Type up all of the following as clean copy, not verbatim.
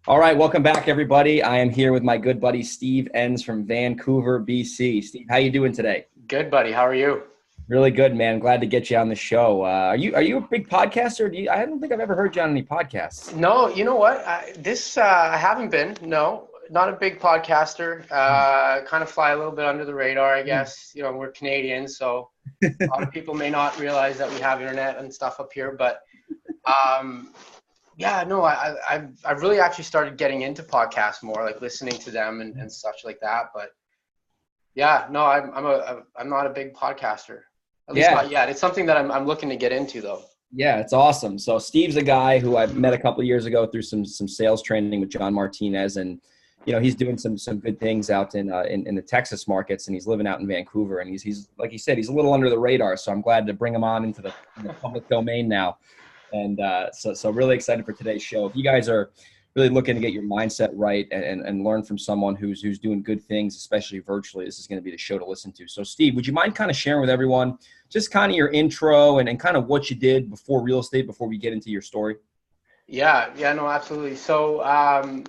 All right, welcome back, everybody. I am here with my good buddy Steve Enns from Vancouver, BC. Steve, how you doing today? Good, buddy. How are you? Really good, man. Glad to get you on the show. Are you a big podcaster? I don't think I've ever heard you on any podcasts. No, you know what? I haven't been. No, not a big podcaster. Kind of fly a little bit under the radar, I guess. You know, we're Canadians, so a lot of people may not realize that we have internet and stuff up here. But yeah, no, I've really actually started getting into podcasts more, like listening to them and such like that. But yeah, no, I'm not a big podcaster. At least not yet. It's something that I'm looking to get into, though. Yeah, it's awesome. So Steve's a guy who I met a couple of years ago through some sales training with John Martinez, and you know he's doing some good things out in the Texas markets, and he's living out in Vancouver, and he's like you said, he's a little under the radar. So I'm glad to bring him on into the public domain now, and so really excited for today's show. If you guys are really looking to get your mindset right and learn from someone who's doing good things, especially virtually, this is going to be the show to listen to. So Steve, would you mind kind of sharing with everyone just kind of your intro and kind of what you did before real estate, before we get into your story? Yeah, no, absolutely. So I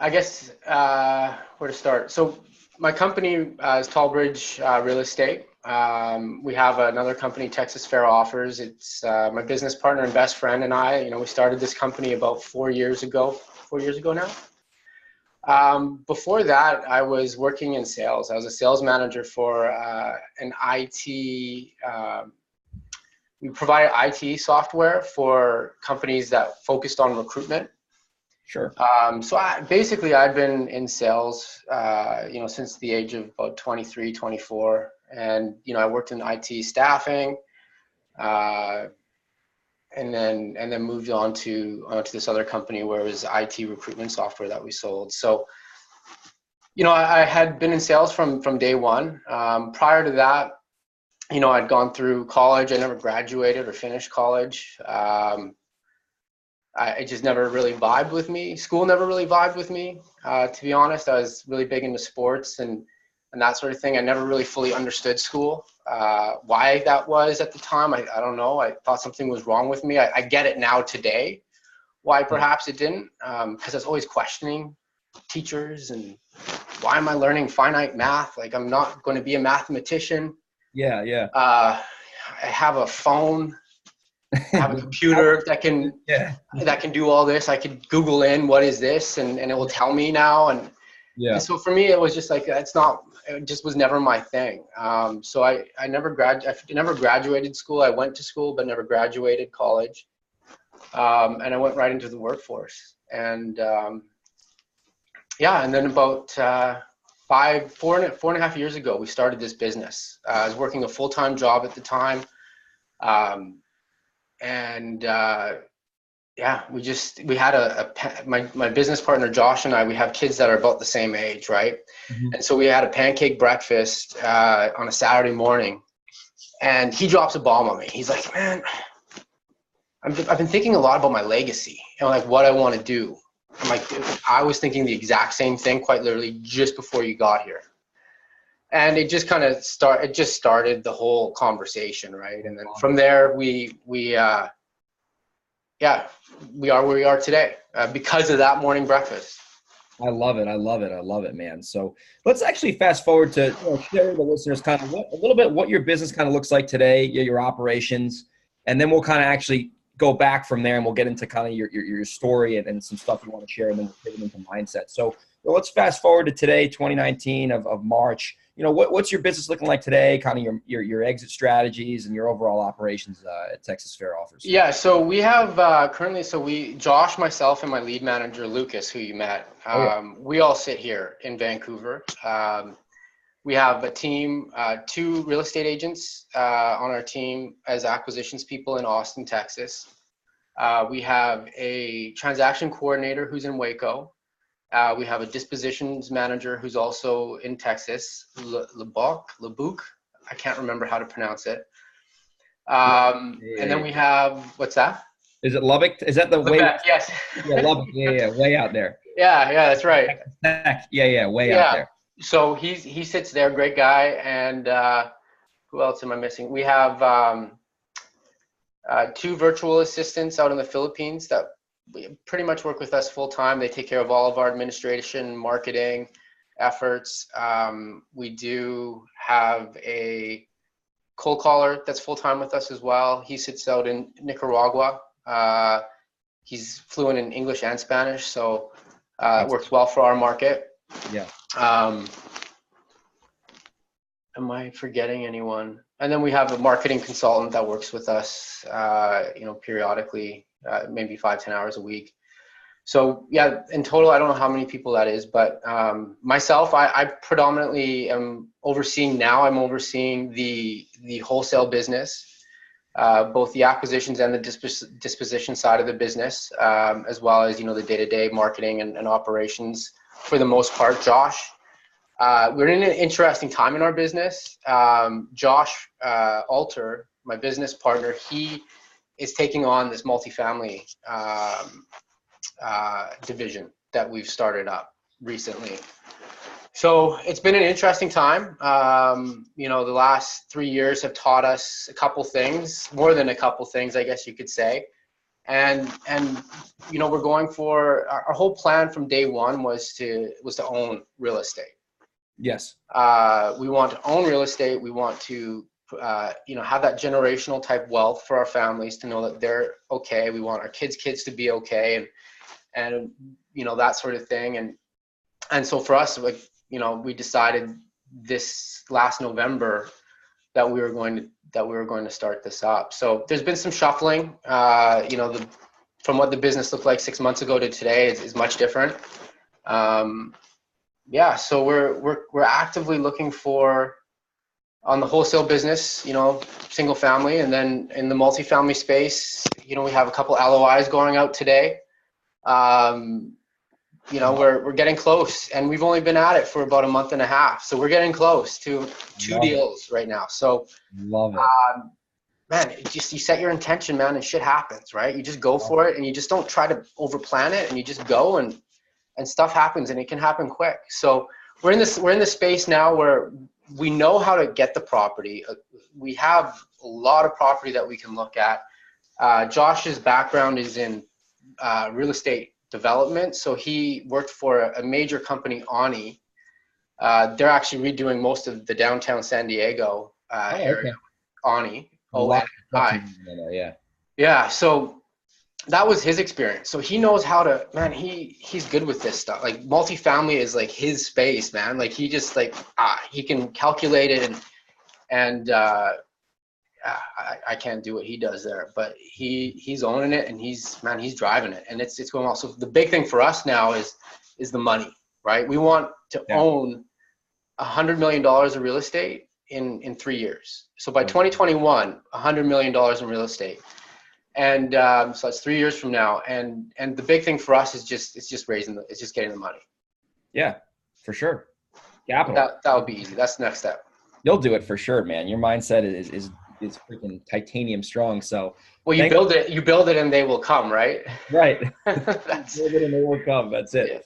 guess where to start? So my company is Tallbridge Real Estate. We have another company, Texas Fair Offers. It's my business partner and best friend and I. You know, we started this company about 4 years ago now. Before that, I was working in sales. I was a sales manager for an IT. We provide IT software for companies that focused on recruitment. Sure. So I've been in sales, since the age of about 23, 24. And, you know, I worked in IT staffing, and then moved on to this other company where it was IT recruitment software that we sold. So, you know, I had been in sales from day one. Prior to that, you know, I'd gone through college. I never graduated or finished college. It just never really vibed with me. School never really vibed with me. To be honest, I was really big into sports and that sort of thing. I never really fully understood school. Why that was at the time, I don't know. I thought something was wrong with me. I get it now today, why perhaps it didn't, because I was always questioning teachers and why am I learning finite math? Like, I'm not going to be a mathematician. Yeah. I have a phone. I have a computer that can do all this. I could Google in what is this, and it will tell me now. And so for me, it was just like it just was never my thing. So I never graduated school. I went to school, but never graduated college. And I went right into the workforce. And and then about 4.5 years ago, we started this business. I was working a full-time job at the time. We had my business partner, Josh, and we have kids that are about the same age. Right. Mm-hmm. And so we had a pancake breakfast, on a Saturday morning, and he drops a bomb on me. He's like, man, I've been thinking a lot about my legacy and like what I want to do. I'm like, dude, I was thinking the exact same thing, quite literally, just before you got here. And it just kind of started the whole conversation, right? And then from there, we are where we are today because of that morning breakfast. I love it, man. So let's actually fast forward to share with the listeners kind of a little bit what your business kind of looks like today, your operations, and then we'll kind of actually go back from there and we'll get into kind of your story and some stuff you want to share, and then we'll get into mindset. So let's fast forward to today, 2019 of March. You know, what's your business looking like today? Kind of your exit strategies and your overall operations at Texas Fair Offers. Yeah, so we have currently, Josh, myself, and my lead manager, Lucas, who you met, we all sit here in Vancouver. We have a team, 2 real estate agents on our team as acquisitions people in Austin, Texas. We have a transaction coordinator who's in Waco. We have a dispositions manager who's also in Texas, Lebuc. I can't remember how to pronounce it. And then we have, what's that? Is it Lubbock? Is that the way? Yes. Yeah, Lubbock. Yeah, way out there. Yeah, that's right. Yeah, way out there. So he sits there, great guy. And who else am I missing? We have 2 virtual assistants out in the Philippines that pretty much work with us full time. They take care of all of our administration, marketing efforts. We do have a cold caller that's full time with us as well. He sits out in Nicaragua. He's fluent in English and Spanish, so it works well for our market. Yeah. Am I forgetting anyone? And then we have a marketing consultant that works with us, periodically, maybe 5-10 hours a week. So yeah, in total, I don't know how many people that is, but myself, I predominantly am overseeing the wholesale business, both the acquisitions and the disposition side of the business, as well as, the day-to-day marketing and operations for the most part. Josh, we're in an interesting time in our business. Josh Alter, my business partner, he is taking on this multifamily division that we've started up recently. So it's been an interesting time. The last 3 years have taught us a couple things, more than a couple things, I guess you could say. And we're going for our whole plan from day one was to own real estate. Yes. We want to own real estate. We want to, have that generational type wealth for our families to know that they're okay. We want our kids to be okay, and that sort of thing. And so for us, we decided this last November that we were going to start this up. So there's been some shuffling. From what the business looked like 6 months ago to today is much different. So we're actively looking for, on the wholesale business, single family, and then in the multifamily space, we have a couple LOIs going out today. We're getting close, and we've only been at it for about a month and a half. So we're getting close to two deals right now. So love it. Man, you set your intention, man, and shit happens, right? You just go for it, and you just don't try to overplan it, and you just go, and stuff happens, and it can happen quick. So we're in this space now where we know how to get the property. We have a lot of property that we can look at. Josh's background is in real estate development. So he worked for a major company, Ani. They're actually redoing most of the downtown San Diego area. Ani. Yeah. So that was his experience. So he knows how to, man, he's good with this stuff. Like multifamily is like his space, man. Like he just he can calculate it and I can't do what he does there, but he's owning it, and he's driving it, and it's going well. So the big thing for us now is the money, right? We want to own $100 million of real estate in 3 years. So by 2021, $100 million in real estate. And so that's 3 years from now. And the big thing for us is just getting the money. Yeah, for sure. Capital. That would be easy. That's the next step. You'll do it for sure, man. Your mindset is freaking titanium strong. So you build it and they will come, right? Right. Build it and they will come. That's it. Yeah.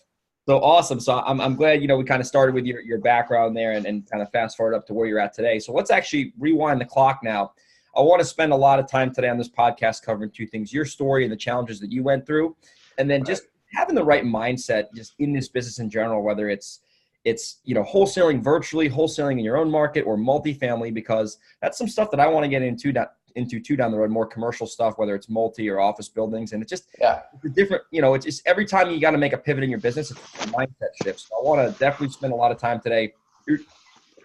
So awesome. So I'm glad, we kind of started with your background there and kind of fast forward up to where you're at today. So let's actually rewind the clock now. I want to spend a lot of time today on this podcast covering two things: your story and the challenges that you went through, and then just having the right mindset just in this business in general, whether it's wholesaling virtually, wholesaling in your own market, or multifamily, because that's some stuff that I want to get into too down the road, more commercial stuff, whether it's multi or office buildings. And it's just it's a different, it's just every time you got to make a pivot in your business, it's a mindset shift. So I want to definitely spend a lot of time today,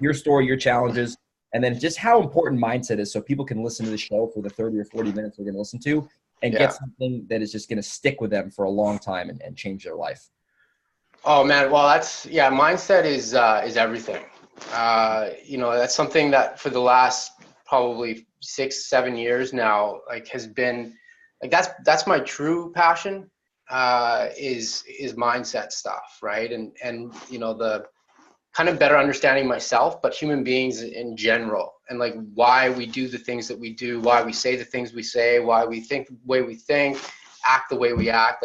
your story, your challenges, and then just how important mindset is, so people can listen to the show for the 30 or 40 minutes they're going to listen to and get something that is just going to stick with them for a long time and change their life. Oh man, well mindset is everything. That's something that for the last probably 6-7 years now, has been that's my true passion, is mindset stuff, right? And the kind of better understanding myself, but human beings in general, and why we do the things that we do, why we say the things we say, why we think the way we think, act the way we act,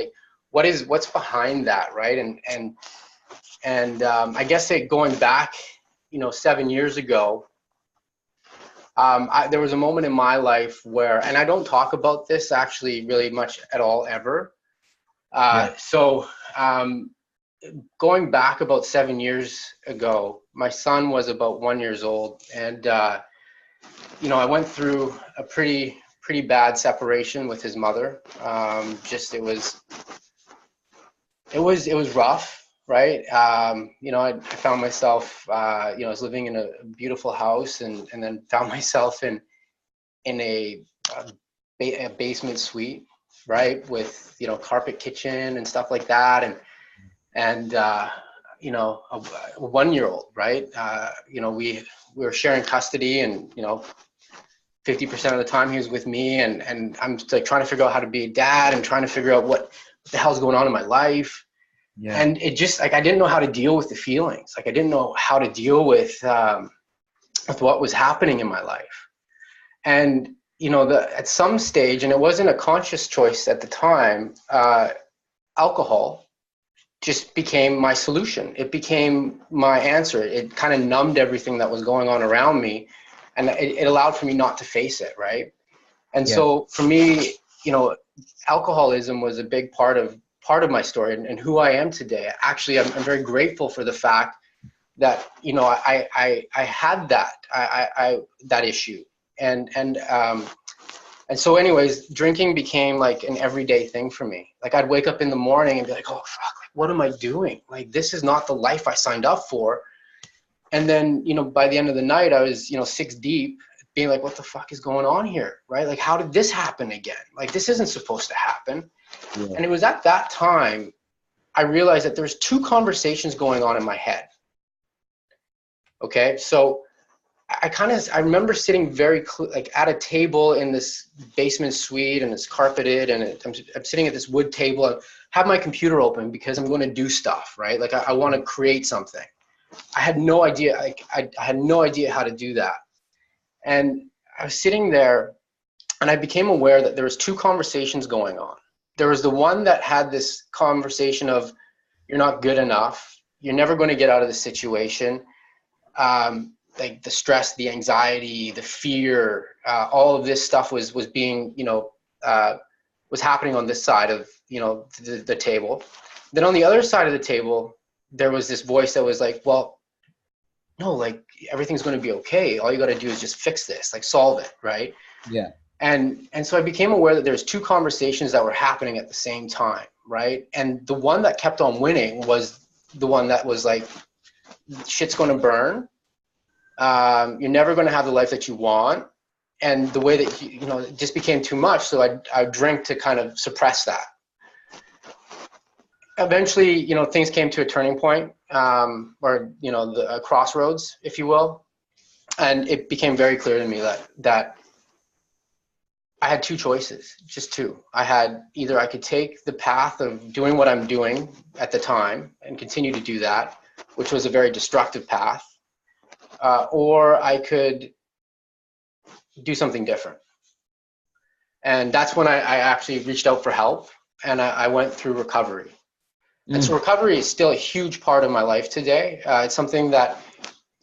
what's behind that, right? And I guess going back, 7 years ago, there was a moment in my life where, and I don't talk about this actually really much at all ever, So going back about 7 years ago, my son was about 1 year old, and I went through a pretty bad separation with his mother. It was rough, right? I found myself, I was living in a beautiful house, and then found myself in a basement suite, right, with carpet kitchen and stuff like that, and a 1 year old, right? We were sharing custody, and 50% of the time he was with me, and I'm like trying to figure out how to be a dad and trying to figure out what the hell's going on in my life. Yeah. And it just I didn't know how to deal with the feelings. I didn't know how to deal with what was happening in my life. And at some stage, and it wasn't a conscious choice at the time, alcohol just became my solution. It became my answer. It kind of numbed everything that was going on around me, and it allowed for me not to face it, right? And so for me, alcoholism was a big part of my story and who I am today. Actually, I'm very grateful for the fact that I had that issue, and so anyways, drinking became like an everyday thing for me. Like I'd wake up in the morning and be like, oh fuck, what am I doing? Like this is not the life I signed up for. And then, by the end of the night, I was, 6 deep, being like, what the fuck is going on here, right? Like, how did this happen again? Like, this isn't supposed to happen. Yeah. And it was at that time, I realized that there's 2 conversations going on in my head. Okay, so I remember sitting like at a table in this basement suite, and it's carpeted, and I'm sitting at this wood table and have my computer open because I'm going to do stuff, right? Like I want to create something. I had no idea. I had no idea how to do that. And I was sitting there, and I became aware that there was 2 conversations going on. There was the one that had this conversation of, you're not good enough. You're never going to get out of the situation. Like the stress, the anxiety, the fear, all of this stuff was being, was happening on this side of, the table. Then on the other side of the table, there was this voice that was like, well, no, like everything's going to be okay. All you got to do is just fix this, like solve it. Right. Yeah. And so I became aware that there's 2 conversations that were happening at the same time. Right. And the one that kept on winning was the one that was like, shit's going to burn. You're never going to have the life that you want. And the way that, it just became too much. So I drink to kind of suppress that. Eventually, things came to a turning point, or, a crossroads, if you will. And it became very clear to me that I had 2 choices, just 2. Either I could take the path of doing what I'm doing at the time and continue to do that, which was a very destructive path, or I could do something different. And that's when I actually reached out for help, and I went through recovery. And so recovery is still a huge part of my life today. It's something that,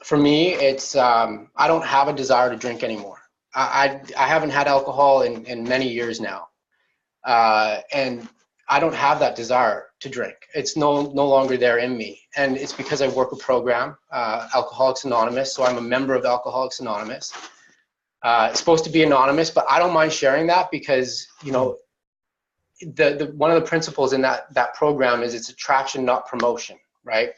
for me, it's I don't have a desire to drink anymore. I haven't had alcohol in many years now, and I don't have that desire to drink. It's no longer there in me, and it's because I work a program, Alcoholics Anonymous. So I'm a member of Alcoholics Anonymous. It's supposed to be anonymous, but I don't mind sharing that because the one of the principles in that program is it's attraction, not promotion, right?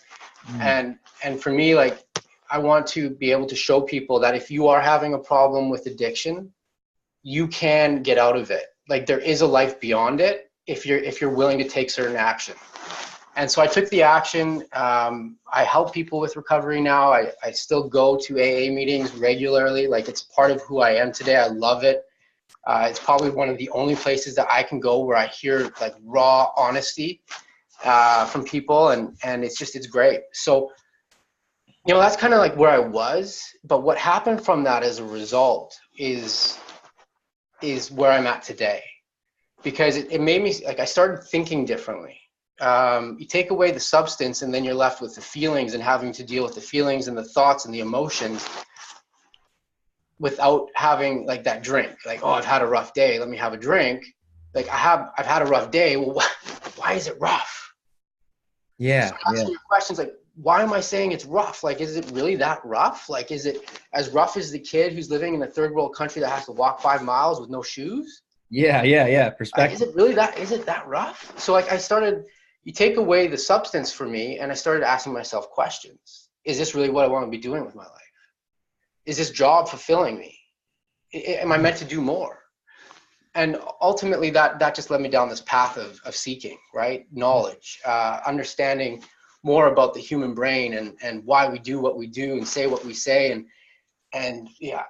And for me, like, I want to be able to show people that if you are having a problem with addiction, you can get out of it. Like, there is a life beyond it if you're willing to take certain action. And so I took the action. I help people with recovery now. I still go to AA meetings regularly. Like, it's part of who I am today. I love it. It's probably one of the only places that I can go where I hear like raw honesty from people, and it's great. So, that's kind of like where I was, but what happened from that as a result is where I'm at today, because it made me, like, I started thinking differently. You take away the substance, and then you're left with the feelings and having to deal with the feelings and the thoughts and the emotions without having like that drink. Like, oh, I've had a rough day, let me have a drink. Like, I've had a rough day. Well, why why is it rough? Yeah. So asking your questions like, why am I saying it's rough? Like, is it really that rough? Like, is it as rough as the kid who's living in a third world country that has to walk 5 miles with no shoes? Yeah. Perspective. Is it that rough? So like you take away the substance for me, and I started asking myself questions. Is this really what I want to be doing with my life? Is this job fulfilling me? Am I meant to do more? And ultimately that just led me down this path of seeking, right? Knowledge, understanding more about the human brain and why we do what we do and say what we say, and yeah,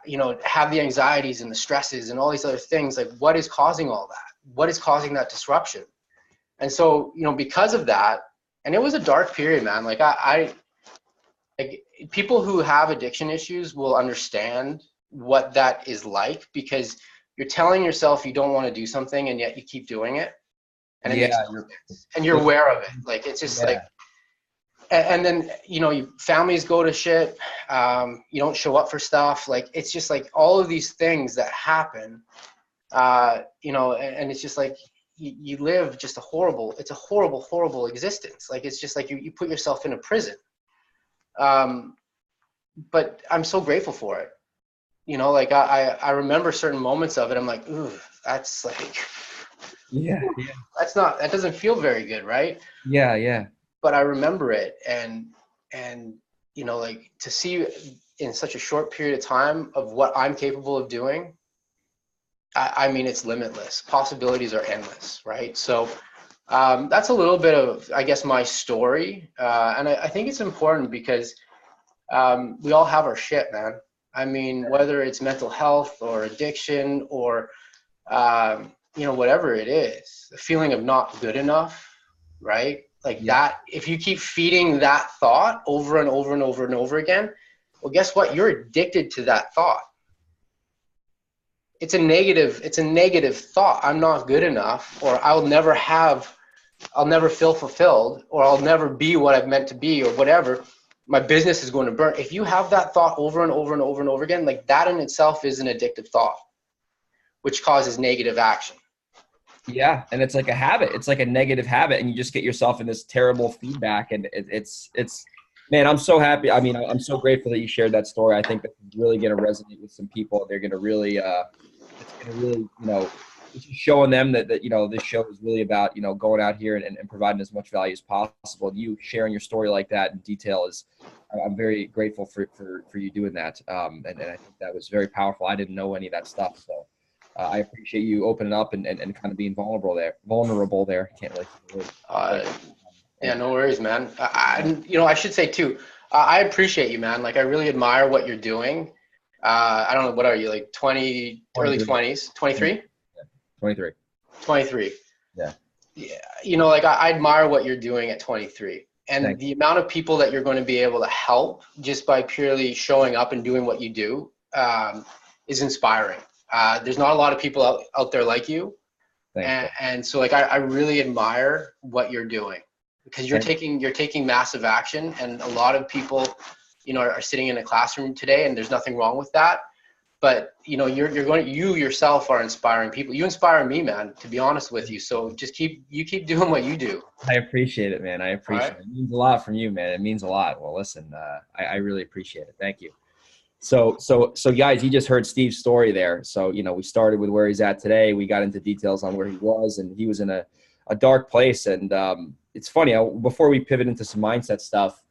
have the anxieties and the stresses and all these other things. Like, what is causing all that? What is causing that disruption? And so, because of that, and it was a dark period, man. Like like people who have addiction issues will understand what that is like, because you're telling yourself you don't want to do something and yet you keep doing it. And it makes no sense. And you're aware of it. Like, it's just like, and then, families go to shit. You don't show up for stuff. Like, it's just like all of these things that happen, and it's just like, you live just it's a horrible existence. Like, it's just like you put yourself in a prison. But I'm so grateful for it. Like I remember certain moments of it. I'm like, ooh, that's like, that doesn't feel very good. Right. Yeah. But I remember it. And, like, to see in such a short period of time of what I'm capable of doing, I mean, it's limitless. Possibilities are endless. Right. So, that's a little bit of, I guess, my story. And I think it's important because, we all have our shit, man. I mean, whether it's mental health or addiction or, whatever it is, the feeling of not good enough, right? Like that, if you keep feeding that thought over and over and over and over again, well, guess what? You're addicted to that thought. It's a negative thought. I'm not good enough, or I'll never feel fulfilled, or I'll never be what I've meant to be, or whatever. My business is going to burn. If you have that thought over and over and over and over again, like, that in itself is an addictive thought, which causes negative action. Yeah. And it's like a habit. It's like a negative habit. And you just get yourself in this terrible feedback. And it's, man, I'm so happy. I mean, I'm so grateful that you shared that story. I think that's really going to resonate with some people. They're going to really, it's going to really, it's just showing them that, this show is really about, going out here and providing as much value as possible. You sharing your story like that in detail I'm very grateful for you doing that. And I think that was very powerful. I didn't know any of that stuff. So I appreciate you opening up and kind of being vulnerable there. Can't really say the word. Yeah, no worries, man. I should say too, I appreciate you, man. Like, I really admire what you're doing. I don't know, what are you, like 20, early 20s, 23? 23. 23. Yeah. Yeah. Like, I admire what you're doing at 23. And Thanks. The amount of people that you're going to be able to help just by purely showing up and doing what you do is inspiring. There's not a lot of people out there like you. Thanks. And so, like, I really admire what you're doing, because you're taking massive action. And a lot of people, are sitting in a classroom today, and there's nothing wrong with that. But, you yourself are inspiring people. You inspire me, man, to be honest with you. So just keep doing what you do. I appreciate it, man. I appreciate it. It means a lot from you, man. It means a lot. Well, listen, I really appreciate it. Thank you. So guys, you just heard Steve's story there. So, we started with where he's at today. We got into details on where he was, and he was in a dark place. And it's funny, before we pivot into some mindset stuff,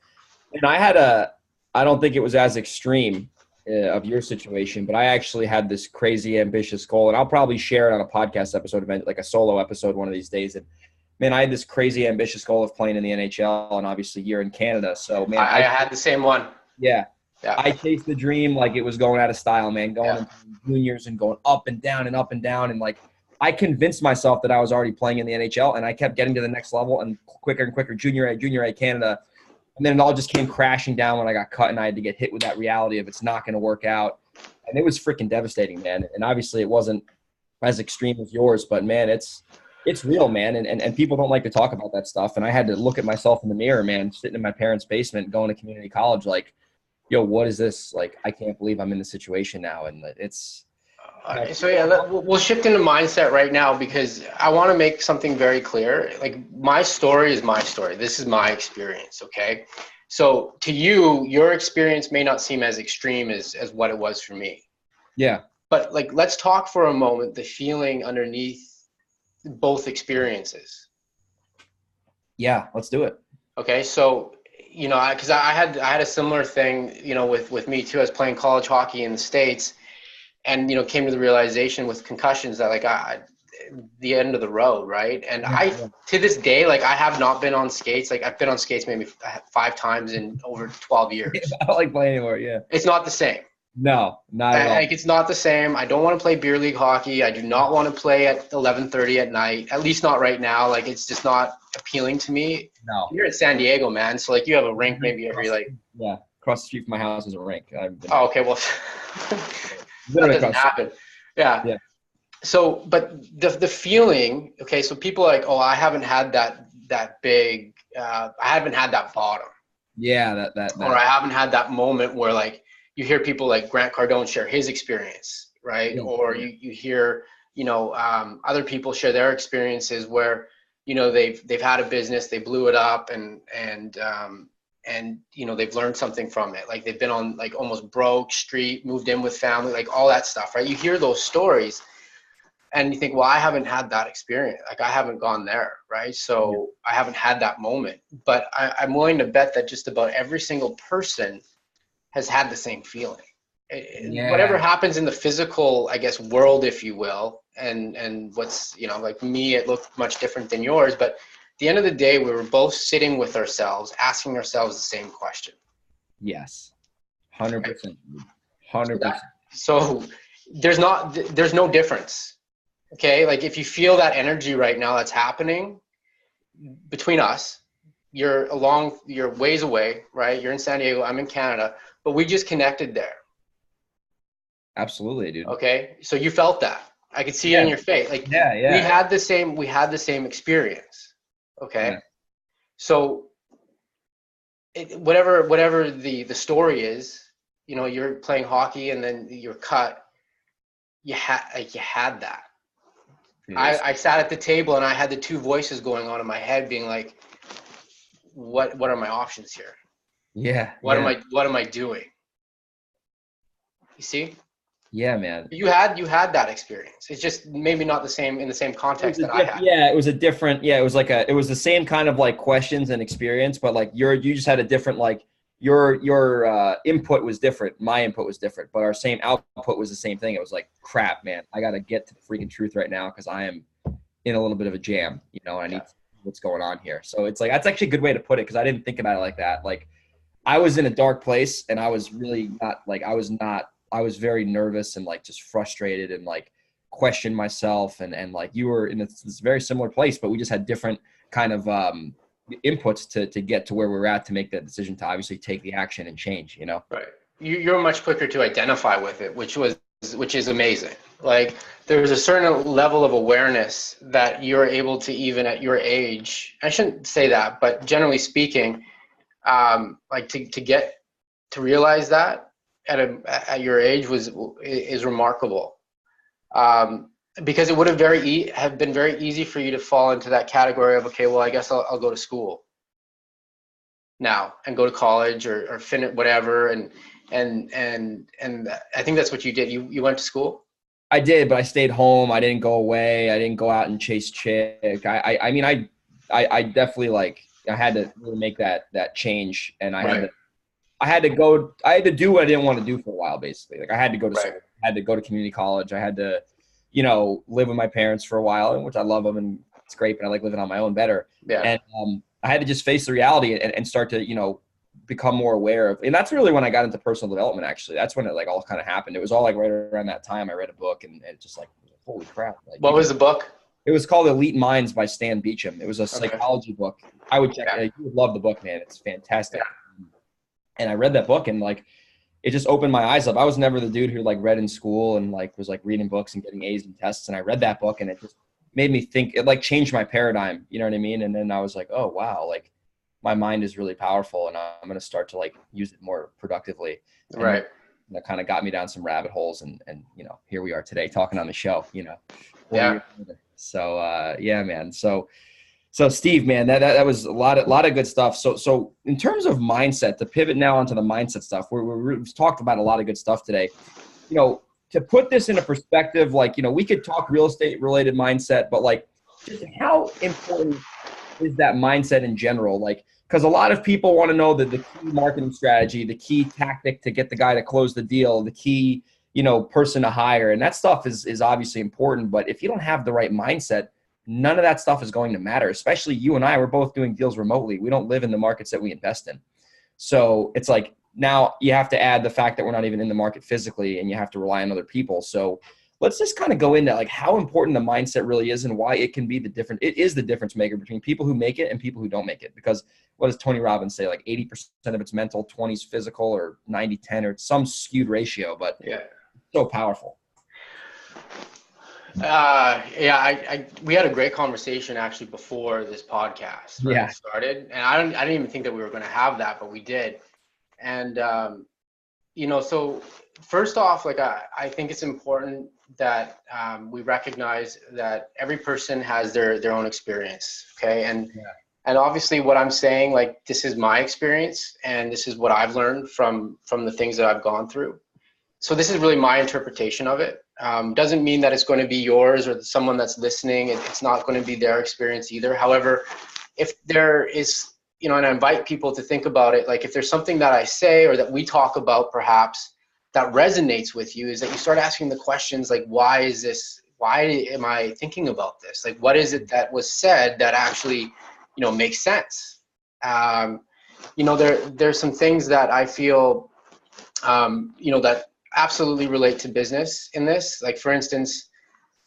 and I don't think it was as extreme of your situation, but I actually had this crazy ambitious goal, and I'll probably share it on a podcast episode event, like a solo episode one of these days. And man, I had this crazy ambitious goal of playing in the NHL, and obviously you're in Canada. So man, I had the same one. Yeah. I chased the dream like it was going out of style, man, going into juniors and going up and down and up and down. And like, I convinced myself that I was already playing in the NHL, and I kept getting to the next level and quicker, junior A Canada. And then it all just came crashing down when I got cut, and I had to get hit with that reality of it's not going to work out. And it was freaking devastating, man. And obviously it wasn't as extreme as yours, but man, it's real, man. And people don't like to talk about that stuff. And I had to look at myself in the mirror, man, sitting in my parents' basement, going to community college, like, yo, what is this? Like, I can't believe I'm in this situation now. And it's So yeah, we'll shift into mindset right now because I want to make something very clear. Like my story is my story. This is my experience. Okay. So to you, your experience may not seem as extreme as what it was for me. Yeah. But like, let's talk for a moment, the feeling underneath both experiences. Yeah. Let's do it. Okay. So, you know, because I had a similar thing, you know, with me too. I was playing college hockey in the States. And, you know, came to the realization with concussions that like the end of the road, right? And to this day, like I have not been on skates. Like I've been on skates maybe 5 times in over 12 years. I don't like playing anymore. Yeah. It's not the same. No, not at all. Like it's not the same. I don't want to play beer league hockey. I do not want to play at 11:30 at night. At least not right now. Like it's just not appealing to me. No. You're in San Diego, man. So like you have a rink maybe every like. Yeah. Across the street from my house is a rink. Oh, okay. Well. That doesn't happen. Yeah. So, but the feeling, okay, so people are like, oh, I haven't had that big, I haven't had that bottom. Yeah, that. Or I haven't had that moment where like you hear people like Grant Cardone share his experience, right? Yeah. Or you hear, you know, other people share their experiences where, you know, they've had a business, they blew it up and you know they've learned something from it, like they've been on like almost broke street, moved in with family, like all that stuff, right? You hear those stories and you think, well, I haven't had that experience, like I haven't gone there, right? So I haven't had that moment, but I'm willing to bet that just about every single person has had the same feeling. Whatever happens in the physical, I guess, world, if you will, and what's, you know, like me, it looked much different than yours, but at the end of the day, we were both sitting with ourselves, asking ourselves the same question. Yes. 100%. 100%. So there's no difference. Okay. Like if you feel that energy right now that's happening between us, you're ways away, right? You're in San Diego, I'm in Canada, but we just connected there. Absolutely, dude. Okay. So you felt that. I could see it in your face. Like we had the same experience. Okay. Yeah. So whatever the story is, you know, you're playing hockey and then you're cut. You had that. Yes. I sat at the table and I had the two voices going on in my head being like, what are my options here? Yeah. What am I doing? You see? Yeah, man. You had that experience. It's just maybe not the same in the same context that I had. Yeah, it was a different. Yeah, it was the same kind of like questions and experience, but like you just had a different, like your input was different. My input was different, but our same output was the same thing. It was like, crap, man, I got to get to the freaking truth right now because I am in a little bit of a jam, you know. I need to see what's going on here. So it's like that's actually a good way to put it because I didn't think about it like that. Like I was in a dark place and I was really not like I was very nervous and like just frustrated and like questioned myself and like you were in this very similar place, but we just had different kind of inputs to get to where we're at to make that decision to obviously take the action and change, you know? Right. You're much quicker to identify with it, which is amazing. Like there's a certain level of awareness that you're able to, even at your age, I shouldn't say that, but generally speaking, like to realize that at your age is remarkable, because it would have been very easy for you to fall into that category of, okay, well, I guess I'll go to school now and go to college or finish whatever, and I think that's what you did. You went to school. I did, but I stayed home. I didn't go away. I didn't go out and chase chick. I mean, I definitely like I had to really make that change, and I had to do what I didn't want to do for a while, basically. Like I had to go to school. I had to go to community college. I had to, you know, live with my parents for a while, which I love them and it's great, but I like living on my own better. Yeah. And I had to just face the reality and start to, you know, become more aware of, and that's really when I got into personal development, actually. That's when it like all kind of happened. It was all like right around that time I read a book and it just like, holy crap. Like, what was the book? It was called Elite Minds by Stan Beacham. It was a psychology book. I would check it. You would love the book, man. It's fantastic. Yeah. And I read that book and like, it just opened my eyes up. I was never the dude who like read in school and like was like reading books and getting A's and tests. And I read that book and it just made me think. It like changed my paradigm. You know what I mean? And then I was like, oh wow, like my mind is really powerful and I'm going to start to like use it more productively. And that kind of got me down some rabbit holes, and here we are today talking on the show, 4 Yeah. years later. So yeah, man. So Steve, man, that was a lot of good stuff. So in terms of mindset, to pivot now onto the mindset stuff, we've talked about a lot of good stuff today. To put this into perspective, we could talk real estate related mindset, but just how important is that mindset in general? Because a lot of people want to know the key marketing strategy, the key tactic to get the guy to close the deal, the key, person to hire. And that stuff is obviously important. But if you don't have the right mindset, none of that stuff is going to matter. Especially you and I, we're both doing deals remotely. We don't live in the markets that we invest in. So it's now you have to add the fact that we're not even in the market physically, and you have to rely on other people. So let's just kind of go into how important the mindset really is and why it can be it is the difference maker between people who make it and people who don't make it. Because what does Tony Robbins say? 80% of it's mental, 20 is physical, or 90-10, or some skewed ratio, but yeah, so powerful. We had a great conversation actually before this podcast started, and I didn't even think that we were going to have that, but we did. And so first off, I think it's important that we recognize that every person has their own experience. Okay. And obviously what I'm saying, this is my experience and this is what I've learned from the things that I've gone through. So this is really my interpretation of it. Doesn't mean that it's going to be yours or someone that's listening. It's not going to be their experience either. However, if there is, and I invite people to think about it, if there's something that I say or that we talk about perhaps that resonates with you, is that you start asking the questions why is this? Why am I thinking about this? What is it that was said that actually, makes sense? There's some things that I feel, that absolutely relate to business in this. For instance,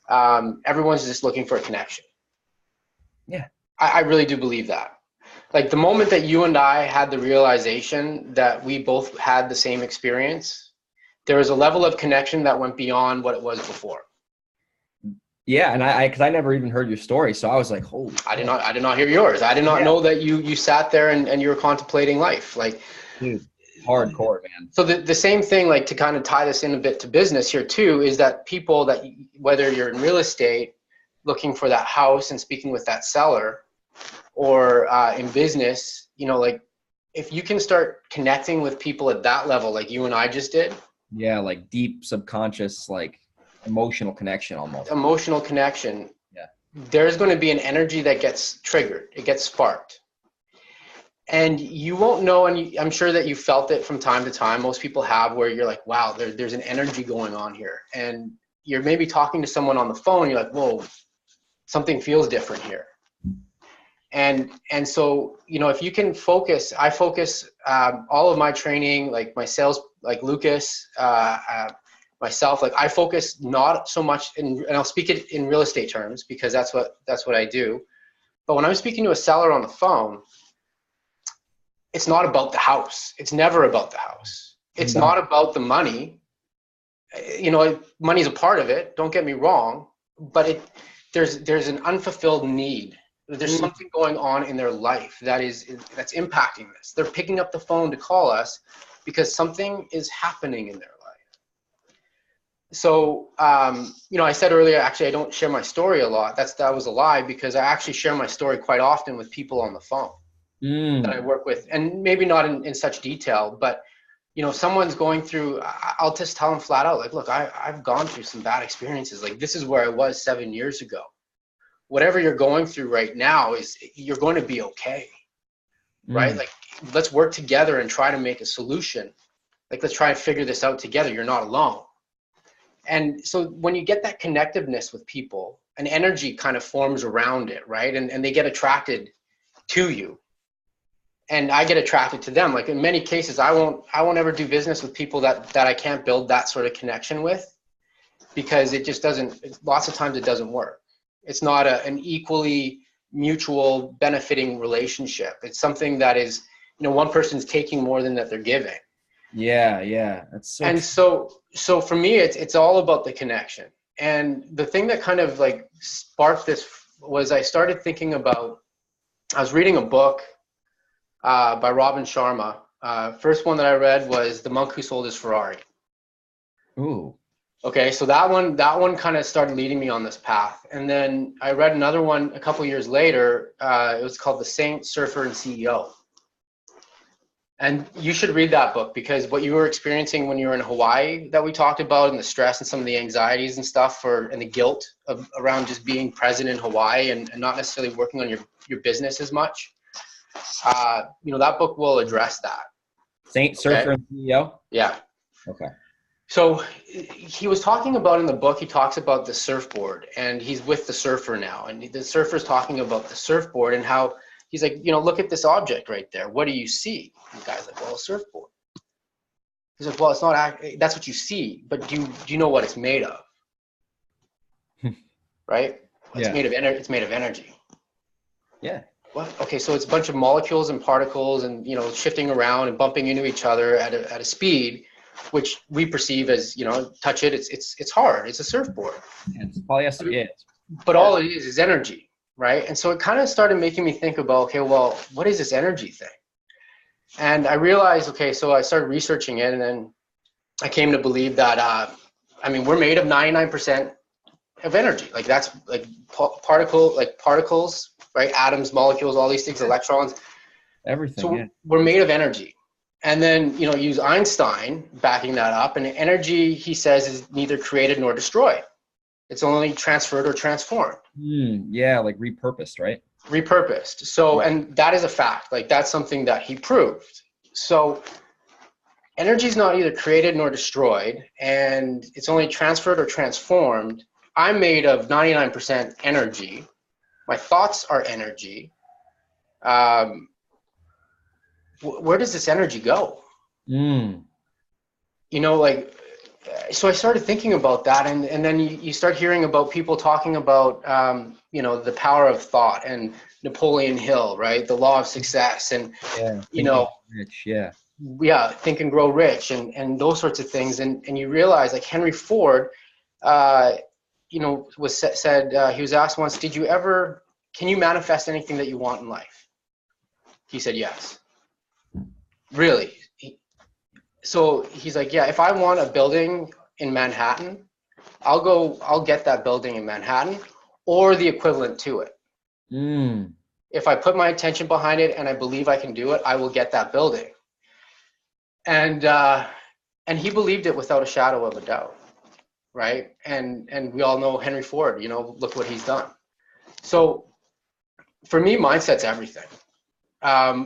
everyone's just looking for a connection. Yeah. I really do believe that. The moment that you and I had the realization that we both had the same experience, there was a level of connection that went beyond what it was before. Yeah, and because I never even heard your story, so I was like, holy. I did not hear yours. I did not know that you sat there and you were contemplating life. Dude, hardcore, man. So the same thing, to kind of tie this in a bit to business here too, is that people that, whether you're in real estate looking for that house and speaking with that seller, or in business, if you can start connecting with people at that level, like you and I just did. Yeah, deep subconscious, emotional connection almost. Emotional connection. Yeah. There's going to be an energy that gets triggered. It gets sparked. And you won't know, and I'm sure that you felt it from time to time. Most people have, where you're like, wow, there's an energy going on here. And you're maybe talking to someone on the phone. You're like, whoa, something feels different here. And so, if you can focus, I focus all of my training, my sales, Lucas, myself, I focus not so much and I'll speak it in real estate terms because that's what I do. But when I'm speaking to a seller on the phone, it's not about the house. It's never about the house. It's not about the money. Money's a part of it. Don't get me wrong, but there's an unfulfilled need. There's something going on in their life that's impacting this. They're picking up the phone to call us because something is happening in their life. So, I said earlier, actually, I don't share my story a lot. That was a lie, because I actually share my story quite often with people on the phone that I work with, and maybe not in such detail, but someone's going through, I'll just tell them flat out, look, I've gone through some bad experiences. This is where I was 7 years ago. Whatever you're going through right now you're going to be okay, right? Let's work together and try to make a solution. Let's try and figure this out together. You're not alone. And so when you get that connectiveness with people, an energy kind of forms around it, right? And they get attracted to you. And I get attracted to them. In many cases, I won't ever do business with people that I can't build that sort of connection with, because it just doesn't, lots of times it doesn't work. It's not an equally mutual benefiting relationship. It's something that is, one person's taking more than that they're giving. Yeah. That's so. And so for me, it's all about the connection. And the thing that kind of sparked this was I started thinking about, I was reading a book by Robin Sharma. First one that I read was The Monk Who Sold His Ferrari. Ooh. Okay, so that one kind of started leading me on this path. And then I read another one a couple years later. It was called The Saint, Surfer, and CEO. And you should read that book, because what you were experiencing when you were in Hawaii that we talked about, and the stress and some of the anxieties and stuff and the guilt around just being present in Hawaii and not necessarily working on your business as much. That book will address that. Saint, Surfer, and CEO? Yeah. Okay. So he was talking about, in the book, he talks about the surfboard, and he's with the surfer now. And the surfer's talking about the surfboard and how he's like, look at this object right there. What do you see? And the guy's like, well, a surfboard. He's like, well, it's not, that's what you see, but do you know what it's made of? Right? It's made of energy. Yeah. What? Okay, so it's a bunch of molecules and particles and, shifting around and bumping into each other at a speed, which we perceive as, touch it, it's hard. It's a surfboard. Yeah, it's polyester. Yeah. But all it is energy, right? And so it kind of started making me think about, okay, well, what is this energy thing? And I realized, okay, so I started researching it, and then I came to believe that, we're made of 99% of energy. Like that's like particles, right? Atoms, molecules, all these things, electrons. Everything. So we're made of energy. And then, use Einstein backing that up. And energy, he says, is neither created nor destroyed. It's only transferred or transformed. Yeah, like repurposed, right? Repurposed. So, and that is a fact. Like that's something that he proved. So energy is not either created nor destroyed, and it's only transferred or transformed. I'm made of 99% energy. My thoughts are energy. Where does this energy go? So I started thinking about that, and then you start hearing about people talking about, the power of thought, and Napoleon Hill, right? The law of success, and, rich, yeah. Yeah, Think and Grow Rich, and those sorts of things. And you realize, like Henry Ford, he was asked once, can you manifest anything that you want in life? He said, yes. Really? So he's like, yeah, if I want a building in Manhattan, I'll get that building in Manhattan or the equivalent to it. If I put my attention behind it and I believe I can do it, I will get that building. And he believed it without a shadow of a doubt, right? And we all know Henry Ford, look what he's done. So for me, mindset's everything.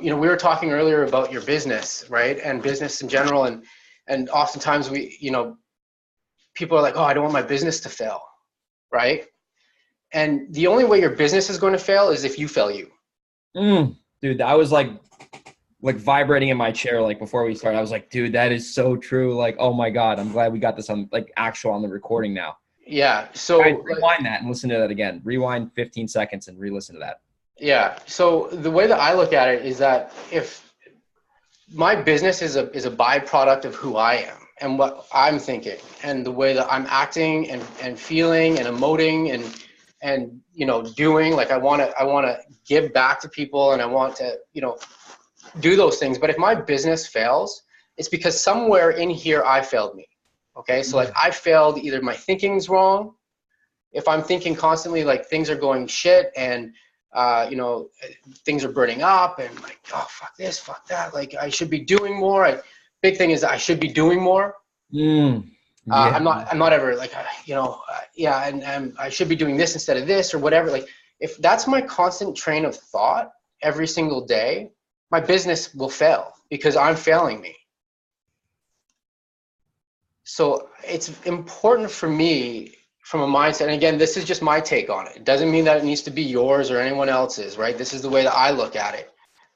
We were talking earlier about your business, right? And business in general. And oftentimes people are like, oh, I don't want my business to fail, right? And the only way your business is going to fail is if you fail you. Dude, I was like vibrating in my chair, like before we started. I was like, dude, that is so true. Like, oh my God, I'm glad we got this on on the recording now. Yeah. So rewind that and listen to that again. Rewind 15 seconds and re-listen to that. Yeah. So the way that I look at it is that if my business is a byproduct of who I am and what I'm thinking and the way that I'm acting and feeling and emoting and doing, like I want to give back to people and I want to, do those things. But if my business fails, it's because somewhere in here I failed me. Okay. So like I failed, either my thinking's wrong. If I'm thinking constantly like things are going shit and things are burning up and like, oh, fuck this, fuck that. Like I should be doing more. Big thing is I should be doing more. I'm not ever like, and I should be doing this instead of this or whatever. Like if that's my constant train of thought every single day, my business will fail because I'm failing me. So it's important for me from a mindset. And again, this is just my take on it. It doesn't mean that it needs to be yours or anyone else's, right? This is the way that I look at it,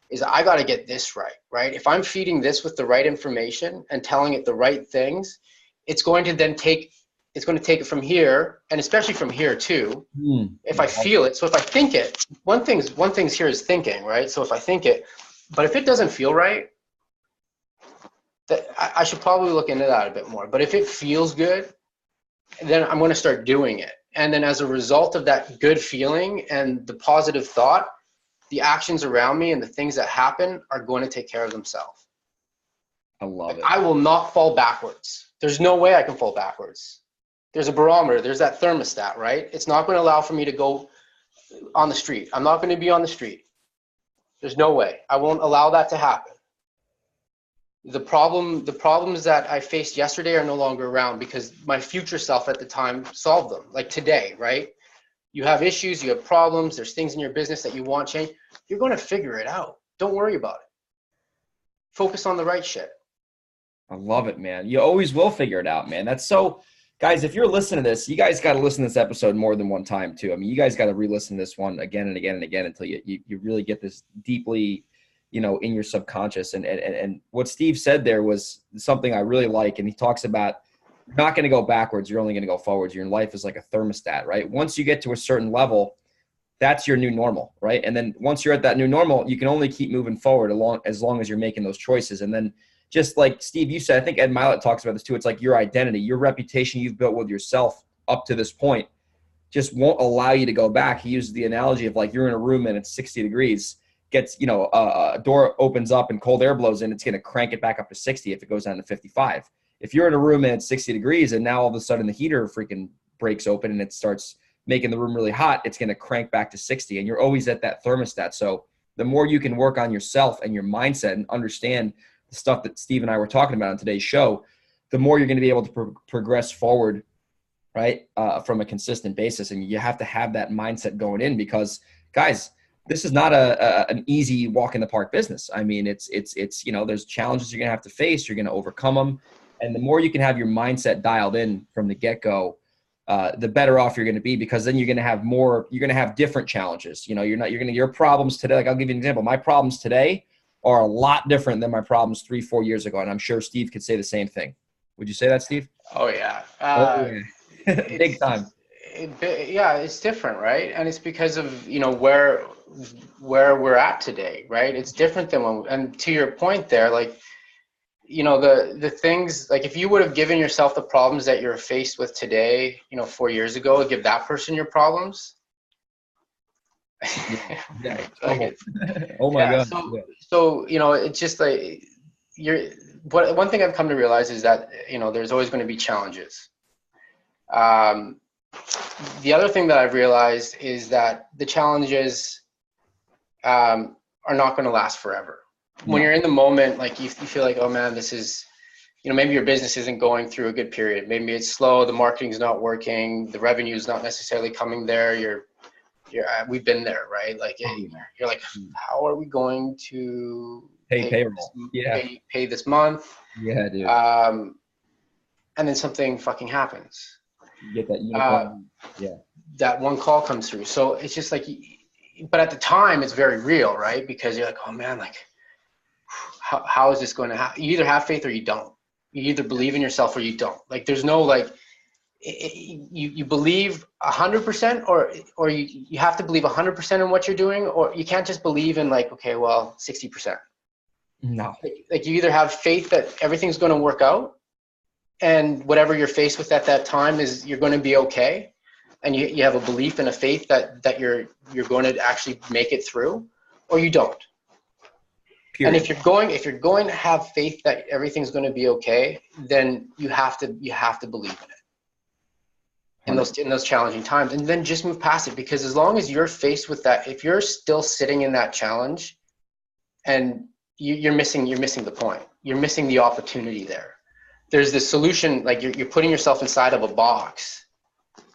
is I got to get this right? If I'm feeding this with the right information and telling it the right things, it's going to take it from here, and especially from here too. If I feel it. So if I think it, one thing's here is thinking, right? So if I think it, but if it doesn't feel right, that I should probably look into that a bit more. But if it feels good, then I'm going to start doing it. And then as a result of that good feeling and the positive thought, the actions around me and the things that happen are going to take care of themselves. I love it. I will not fall backwards. There's no way I can fall backwards. There's a barometer. There's that thermostat, right? It's not going to allow for me to go on the street. I'm not going to be on the street. There's no way. I won't allow that to happen. The problems that I faced yesterday are no longer around because my future self at the time solved them. Like today, right? You have issues, you have problems, there's things in your business that you want change. You're going to figure it out. Don't worry about it. Focus on the right shit. I love it, man. You always will figure it out, man. That's so, guys, if you're listening to this, you guys got to listen to this episode more than one time too. I mean, you guys got to re-listen to this one again and again and again until you really get this deeply, in your subconscious. And what Steve said there was something I really like. And he talks about you're not going to go backwards. You're only going to go forwards. Your life is like a thermostat, right? Once you get to a certain level, that's your new normal, right? And then once you're at that new normal, you can only keep moving forward as long as you're making those choices. And then just like Steve, you said, I think Ed Milet talks about this too. It's like your identity, your reputation you've built with yourself up to this point just won't allow you to go back. He uses the analogy of like you're in a room and it's 60 degrees, gets, a door opens up and cold air blows in, it's going to crank it back up to 60 if it goes down to 55. If you're in a room and it's 60 degrees and now all of a sudden the heater freaking breaks open and it starts making the room really hot, it's going to crank back to 60 and you're always at that thermostat. So the more you can work on yourself and your mindset and understand the stuff that Steve and I were talking about on today's show, the more you're going to be able to progress forward, right, from a consistent basis. And you have to have that mindset going in because, guys, this is not an easy walk in the park business. I mean, it's there's challenges you're going to have to face. You're going to overcome them. And the more you can have your mindset dialed in from the get-go, the better off you're going to be because then you're going to have different challenges. Your problems today, like I'll give you an example. My problems today are a lot different than my problems 3-4 years ago. And I'm sure Steve could say the same thing. Would you say that, Steve? Oh yeah. Big time. It's different, right? And it's because of, where we're at today, right? It's different than and to your point there, like, the things, like if you would have given yourself the problems that you're faced with today, 4 years ago, give that person your problems. Yeah. Like Oh my God. So, it's just like one thing I've come to realize is that, there's always going to be challenges. The other thing that I've realized is that the challenges are not going to last forever. When you're in the moment, like you feel like, oh man, this is, maybe your business isn't going through a good period. Maybe it's slow. The marketing's not working. The revenue is not necessarily coming there. We've been there, right? Like you're like, how are we going to pay payroll? Pay this month? Yeah, dude. And then something fucking happens. You get that unicorn. That one call comes through. So it's just like, but at the time it's very real, right? Because you're like, oh man, like, how is this going to happen? You either have faith or you don't. You either believe in yourself or you don't. Like, there's no like, you believe 100% or you have to believe 100% in what you're doing, or you can't just believe in like, okay, well, 60%. No. Like you either have faith that everything's going to work out and whatever you're faced with at that time is you're going to be okay. And you have a belief and a faith that you're going to actually make it through, or you don't. Period. And if you're going to have faith that everything's going to be okay, then you have to believe in it in those challenging times, and then just move past it. Because as long as you're faced with that, if you're still sitting in that challenge, and you're missing the point, you're missing the opportunity there. There's this solution, like you're putting yourself inside of a box,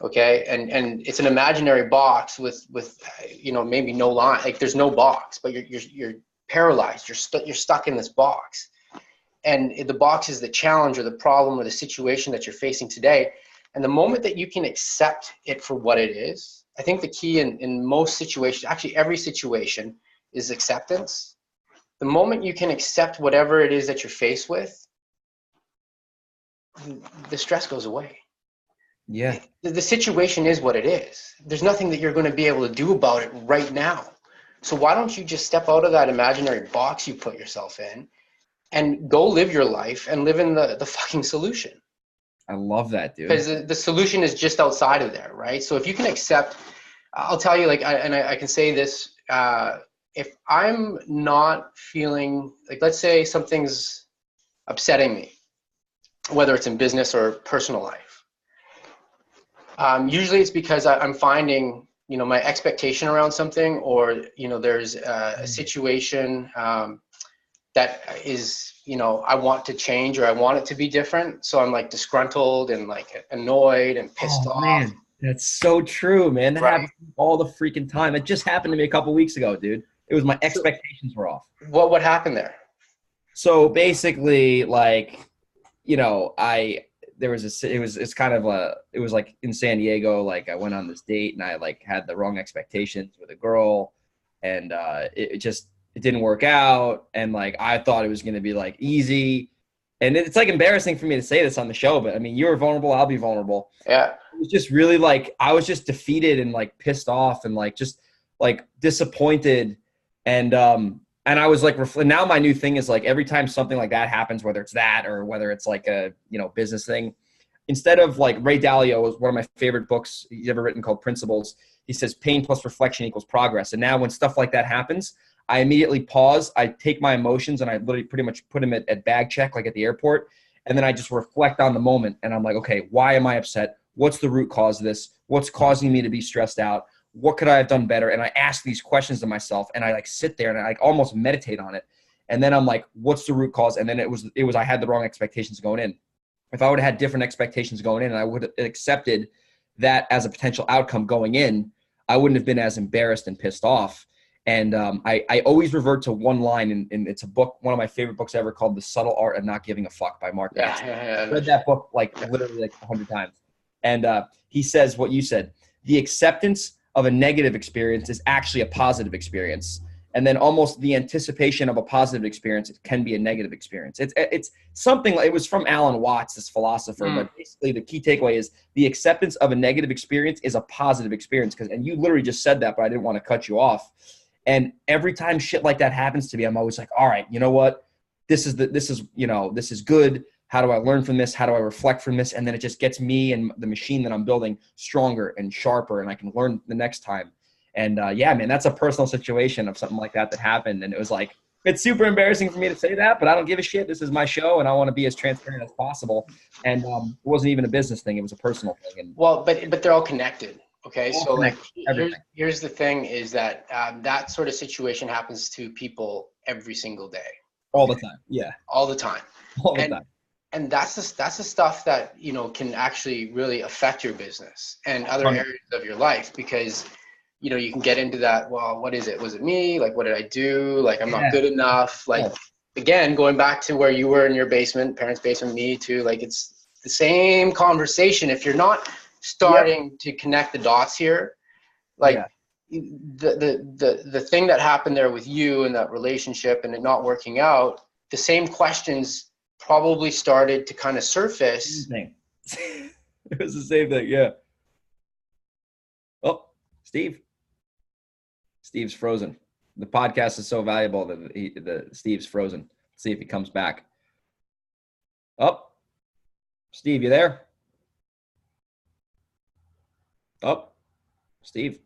okay, and it's an imaginary box with maybe no line, like there's no box, but you're paralyzed. You're stuck in this box, and the box is the challenge or the problem or the situation that you're facing today. And the moment that you can accept it for what it is, I think the key in most situations, actually every situation, is acceptance. The moment you can accept whatever it is that you're faced with, the stress goes away. Yeah. The situation is what it is. There's nothing that you're going to be able to do about it right now. So why don't you just step out of that imaginary box you put yourself in and go live your life and live in the fucking solution? I love that, dude. Because the solution is just outside of there, right? So if you can accept, I'll tell you, like, I can say this, if I'm not feeling, like, let's say something's upsetting me whether it's in business or personal life. Usually it's because I'm finding, my expectation around something, or, there's a situation that is, I want to change, or I want it to be different. So I'm like disgruntled and like annoyed and pissed off. Man, that's so true, man. That happens all the freaking time. It just happened to me a couple weeks ago, dude. It was my expectations were off. What happened there? So basically, like, it was like in San Diego, like I went on this date and I like had the wrong expectations with a girl, and it didn't work out, and like I thought it was going to be like easy, and it's like embarrassing for me to say this on the show, but I mean, you're vulnerable, I'll be vulnerable. Yeah. It was just really like I was just defeated and like pissed off and like just like disappointed, and I was like, now my new thing is like every time something like that happens, whether it's that or whether it's like a, business thing, instead of like Ray Dalio was one of my favorite books he's ever written called Principles. He says pain plus reflection equals progress. And now when stuff like that happens, I immediately pause. I take my emotions and I literally pretty much put them at bag check, like at the airport. And then I just reflect on the moment. And I'm like, okay, why am I upset? What's the root cause of this? What's causing me to be stressed out? What could I have done better? And I ask these questions to myself, and I like sit there and I like almost meditate on it. And then I'm like, what's the root cause? And then it was I had the wrong expectations going in. If I would have had different expectations going in and I would have accepted that as a potential outcome going in, I wouldn't have been as embarrassed and pissed off. And I always revert to one line, and it's a book, one of my favorite books ever, called The Subtle Art of Not Giving a Fuck by Mark Manson. I read that book like literally like 100 times. And he says what you said, the acceptance of a negative experience is actually a positive experience. And then almost the anticipation of a positive experience, it can be a negative experience. It's something like, it was from Alan Watts, this philosopher, but basically the key takeaway is the acceptance of a negative experience is a positive experience. And you literally just said that, but I didn't want to cut you off. And every time shit like that happens to me, I'm always like, all right, you know what? This is good. How do I learn from this? How do I reflect from this? And then it just gets me and the machine that I'm building stronger and sharper, and I can learn the next time. And yeah, man, that's a personal situation of something like that happened. And it was like, it's super embarrassing for me to say that, but I don't give a shit. This is my show, and I want to be as transparent as possible. And it wasn't even a business thing. It was a personal thing. And well, but they're all connected. Okay. So like, here's the thing is that that sort of situation happens to people every single day. All the time. Yeah. All the time. All the time. And that's the stuff that, can actually really affect your business and other areas of your life, because, you can get into that. Well, what is it? Was it me? Like, what did I do? Like, I'm not good enough. Like, again, going back to where you were in your basement, parents' basement, me too. Like, it's the same conversation. If you're not starting to connect the dots here, like the thing that happened there with you and that relationship and it not working out, the same questions probably started to kind of surface. It was the same thing, yeah. Oh, Steve's frozen. The podcast is so valuable that Steve's frozen. Let's see if he comes back. Oh, Steve, you there? Oh, Steve.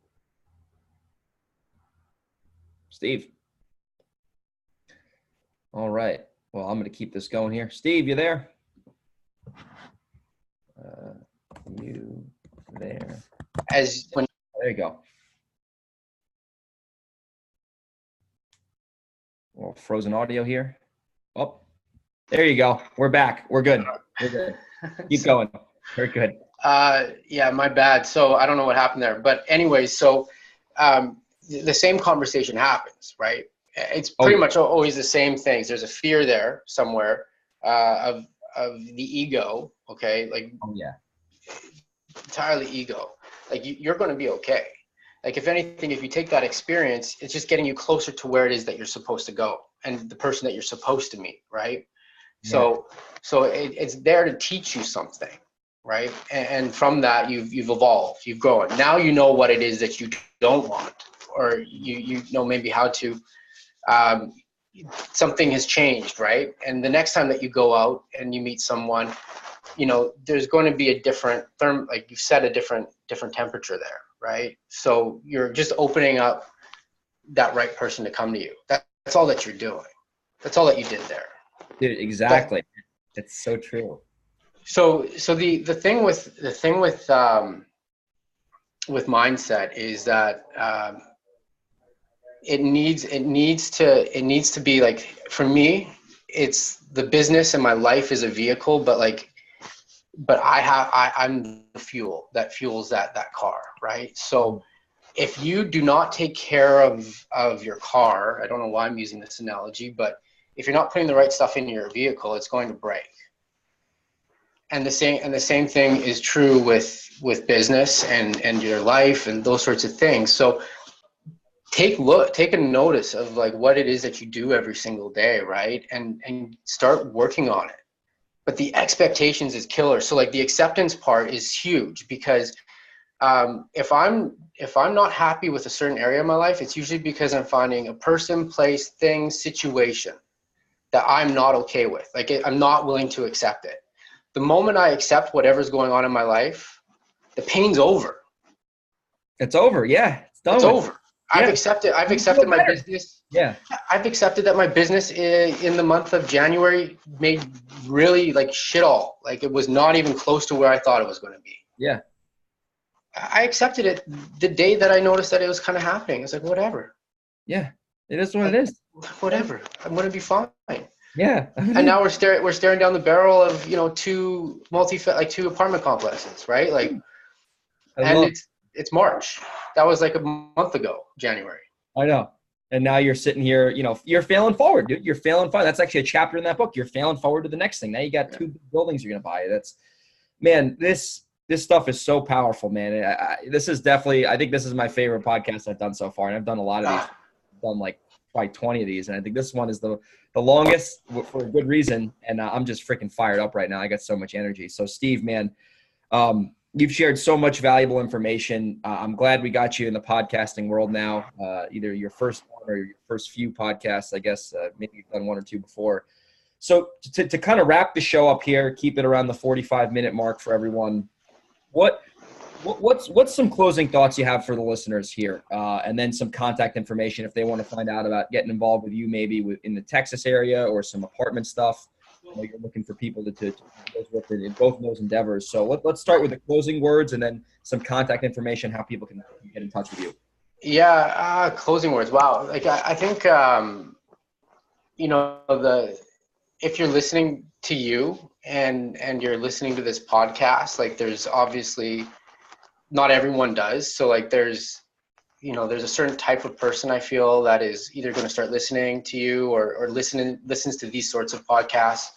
All right. Well, I'm going to keep this going here. Steve, you there? You there? There you go. Well, frozen audio here. Oh, there you go. We're back. We're good. Keep going. We're good. Yeah, my bad. So I don't know what happened there. But anyways, so the same conversation happens, right? It's pretty much always the same things. There's a fear there somewhere of the ego, okay? Like, entirely ego. Like, you're going to be okay. Like, if anything, if you take that experience, it's just getting you closer to where it is that you're supposed to go and the person that you're supposed to meet, right? Yeah. So it's there to teach you something, right? And from that, you've evolved, you've grown. Now you know what it is that you don't want, or you know maybe how to. Something has changed, right? And the next time that you go out and you meet someone, there's going to be a different like you've set a different temperature there, right? So you're just opening up that right person to come to you. That's all that you're doing. That's all that you did there. Dude, exactly. It's so true. So the thing with mindset is that it needs to be like, for me, it's the business and my life is a vehicle, but I'm the fuel that fuels that car, right? So if you do not take care of your car, I don't know why I'm using this analogy, but if you're not putting the right stuff in your vehicle, it's going to break. And the same thing is true with business and your life and those sorts of things. So take a notice of like what it is that you do every single day, right? And start working on it. But the expectations is killer. So like the acceptance part is huge, because if I'm not happy with a certain area of my life, it's usually because I'm finding a person, place, thing, situation that I'm not okay with. Like I'm not willing to accept it. The moment I accept whatever's going on in my life, the pain's over. It's over. Yeah. It's done. It's with. over. Yeah. I've accepted my business. Yeah. I've accepted that my business in the month of January made really like shit all. Like it was not even close to where I thought it was going to be. Yeah. I accepted it the day that I noticed that it was kind of happening. It's like, whatever. Yeah. It is what it is. Whatever. I'm going to be fine. Yeah. And now we're staring down the barrel of, two apartment complexes, right? Like, it's March. That was like a month ago, January. I know. And now you're sitting here, you're failing forward, dude. You're failing forward. That's actually a chapter in that book. You're failing forward to the next thing. Now you got 2 buildings you're going to buy. Man, this stuff is so powerful, man. This is definitely, I think this is my favorite podcast I've done so far. And I've done a lot of these. I've done like probably 20 of these. And I think this one is the longest for a good reason. And I'm just freaking fired up right now. I got so much energy. So Steve, man, you've shared so much valuable information. I'm glad we got you in the podcasting world now, either your first one or your first few podcasts, I guess. Maybe you've done 1 or 2 before. So to kind of wrap the show up here, keep it around the 45-minute mark for everyone. What's some closing thoughts you have for the listeners here? And then some contact information if they want to find out about getting involved with you, maybe in the Texas area or some apartment stuff. You're looking for people to work in both of those endeavors. So let's start with the closing words and then some contact information, how people can get in touch with you. Yeah, closing words. Wow. Like I think, if you're listening to you and you're listening to this podcast, like there's obviously not everyone does. So like there's a certain type of person I feel that is either going to start listening to you or listens to these sorts of podcasts.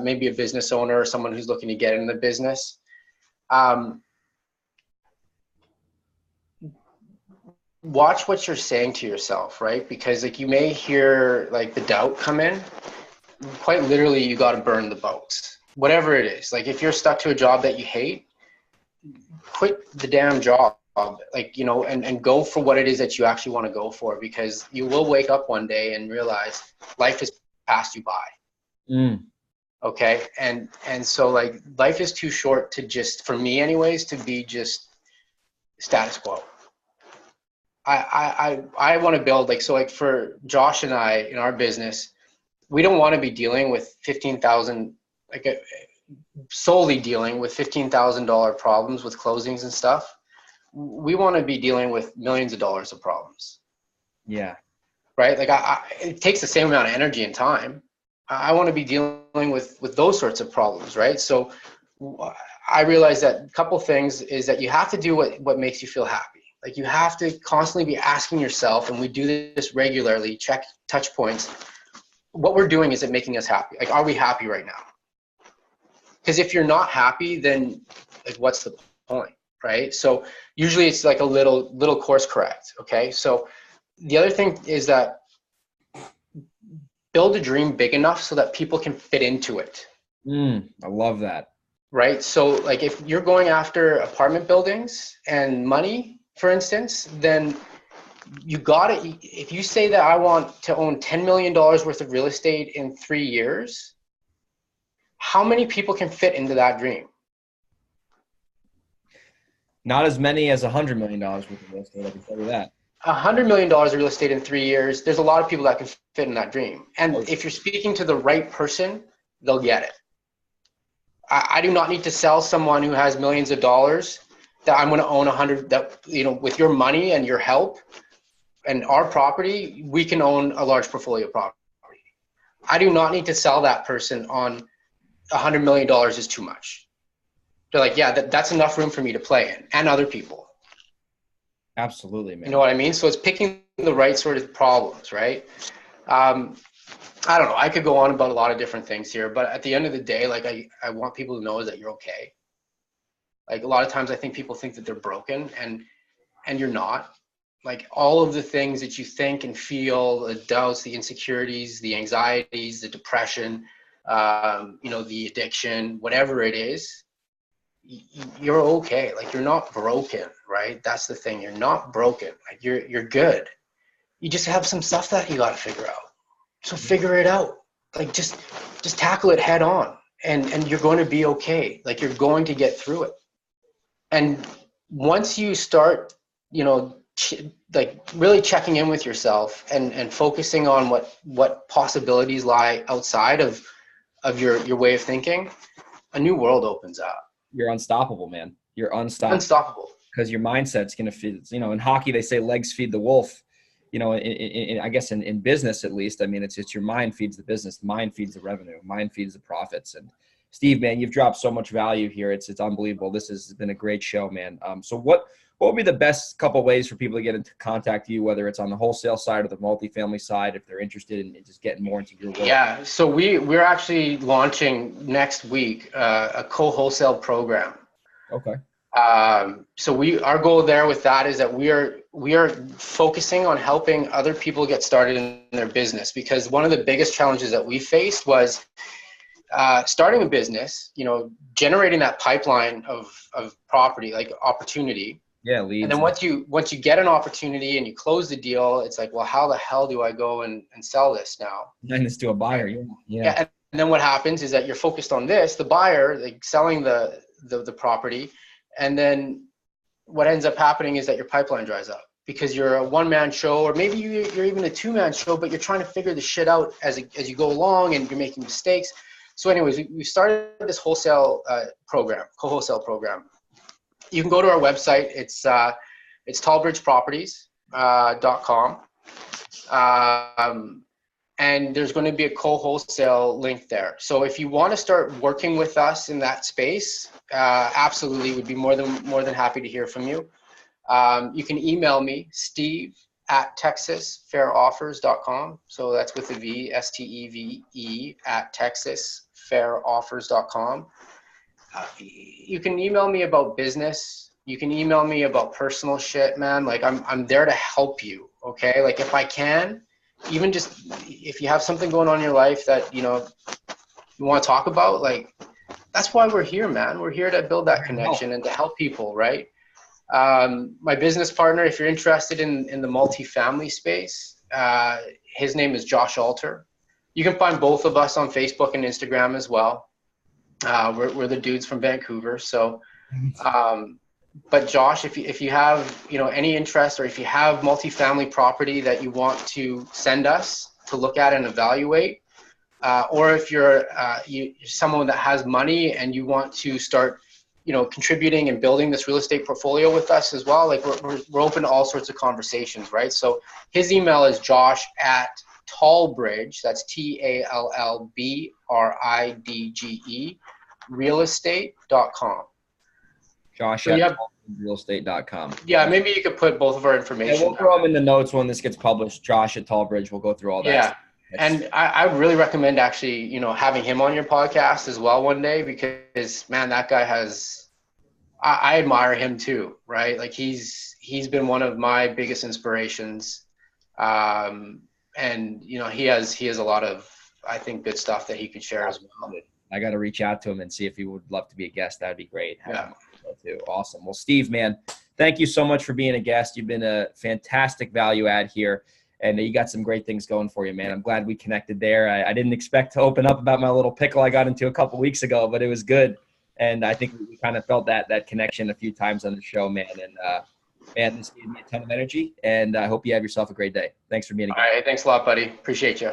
Maybe a business owner or someone who's looking to get in the business. Watch what you're saying to yourself, right? Because like you may hear like the doubt come in. Quite literally, you got to burn the boats, whatever it is. Like if you're stuck to a job that you hate, quit the damn job. And go for what it is that you actually want to go for, because you will wake up one day and realize life has passed you by. Okay. And so like life is too short to just, for me anyways, to be just status quo. I want to build for Josh and I in our business, we don't want to be dealing with solely dealing with $15,000 problems with closings and stuff. We want to be dealing with millions of dollars of problems. Yeah. Right. Like it takes the same amount of energy and time. I want to be dealing with those sorts of problems. Right. So I realized that a couple things is that you have to do what makes you feel happy. Like you have to constantly be asking yourself, and we do this regularly, check touch points. What we're doing, is it making us happy? Like, are we happy right now? Because if you're not happy, then like, what's the point? Right. So usually it's like a little course correct. Okay. So the other thing is that build a dream big enough so that people can fit into it. I love that. Right. So like if you're going after apartment buildings and money, for instance, then you got it. If you say that I want to own $10 million worth of real estate in 3 years, how many people can fit into that dream? Not as many as $100 million worth of real estate, I can tell you that. $100 million of real estate in 3 years, there's a lot of people that can fit in that dream. And if you're speaking to the right person, they'll get it. I do not need to sell someone who has millions of dollars that I'm going to own 100, that, you know, with your money and your help and our property, we can own a large portfolio property. I do not need to sell that person on $100 million is too much. They're like, yeah, that's enough room for me to play in, and other people. Absolutely, man. You know what I mean? So it's picking the right sort of problems, right? I don't know. I could go on about a lot of different things here, but at the end of the day, like I want people to know is that you're okay. Like a lot of times I think people think that they're broken, and you're not. Like all of the things that you think and feel, the doubts, the insecurities, the anxieties, the depression, you know, the addiction, whatever it is, you're okay. Like you're not broken, right? That's the thing. You're not broken. Like you're good. You just have some stuff that you got to figure out. So figure it out. Like just tackle it head on, and you're going to be okay. Like you're going to get through it. And once you start, you know, like really checking in with yourself and focusing on what possibilities lie outside of your way of thinking, a new world opens up. You're unstoppable, man. You're unstoppable. Unstoppable. Because your mindset's going to feed, you know, in hockey, they say legs feed the wolf. You know, I guess in business, at least, I mean, it's your mind feeds the business. The mind feeds the revenue. Mind feeds the profits. And Steve, man, you've dropped so much value here. It's unbelievable. This has been a great show, man. So what would be the best couple of ways for people to get into contact you, whether it's on the wholesale side or the multifamily side, if they're interested in just getting more into your work? Yeah. So we're actually launching next week a co-wholesale program. Okay. So our goal there with that is that we are focusing on helping other people get started in their business, because one of the biggest challenges that we faced was starting a business, you know, generating that pipeline of property, like opportunity. Yeah, leads. And then once you get an opportunity and you close the deal, it's like, well, how the hell do I go and sell this now? And it's to a buyer. Yeah. And then what happens is that you're focused on this, the buyer, like selling the property. And then what ends up happening is that your pipeline dries up because you're a one-man show, or maybe you're even a two-man show, but you're trying to figure the shit out as you go along, and you're making mistakes. So anyways, we started this wholesale program, co-wholesale program. You can go to our website. It's tallbridgeproperties.com. And there's going to be a co-wholesale link there. So if you want to start working with us in that space, absolutely, we'd be more than happy to hear from you. You can email me, steve@texasfairoffers.com. So that's with a V, STEVE @texasfairoffers.com. You can email me about business. You can email me about personal shit, man. Like I'm there to help you. Okay. Like if I can, even just if you have something going on in your life that, you know, you want to talk about, like that's why we're here, man. We're here to build that connection and to help people. Right. My business partner, if you're interested in the multifamily space, his name is Josh Alter. You can find both of us on Facebook and Instagram as well. We're the dudes from Vancouver. So, but Josh, if you have, you know, any interest, or if you have multifamily property that you want to send us to look at and evaluate, or if you're someone that has money and you want to start, you know, contributing and building this real estate portfolio with us as well, like we're open to all sorts of conversations, right? So his email is josh@tallbridge, that's TALLBRIDGE, realestate.com. Josh@realestate.com. Yeah, maybe you could put both of our information. Yeah, we'll throw them in the notes when this gets published. Josh@tallbridge. We'll go through all that. Yeah. And I really recommend actually, you know, having him on your podcast as well one day, because man, that guy I admire him too, right? Like he's been one of my biggest inspirations. And you know, he has a lot of, I think, good stuff that he could share as well. I got to reach out to him and see if he would love to be a guest. That'd be great. Yeah. Too. Awesome. Well, Steve, man, thank you so much for being a guest. You've been a fantastic value add here, and you got some great things going for you, man. I'm glad we connected there. I didn't expect to open up about my little pickle I got into a couple weeks ago, but it was good. And I think we kind of felt that connection a few times on the show, man. And man, this gave me a ton of energy, and I hope you have yourself a great day. Thanks for being a guest. All right. Thanks a lot, buddy. Appreciate you.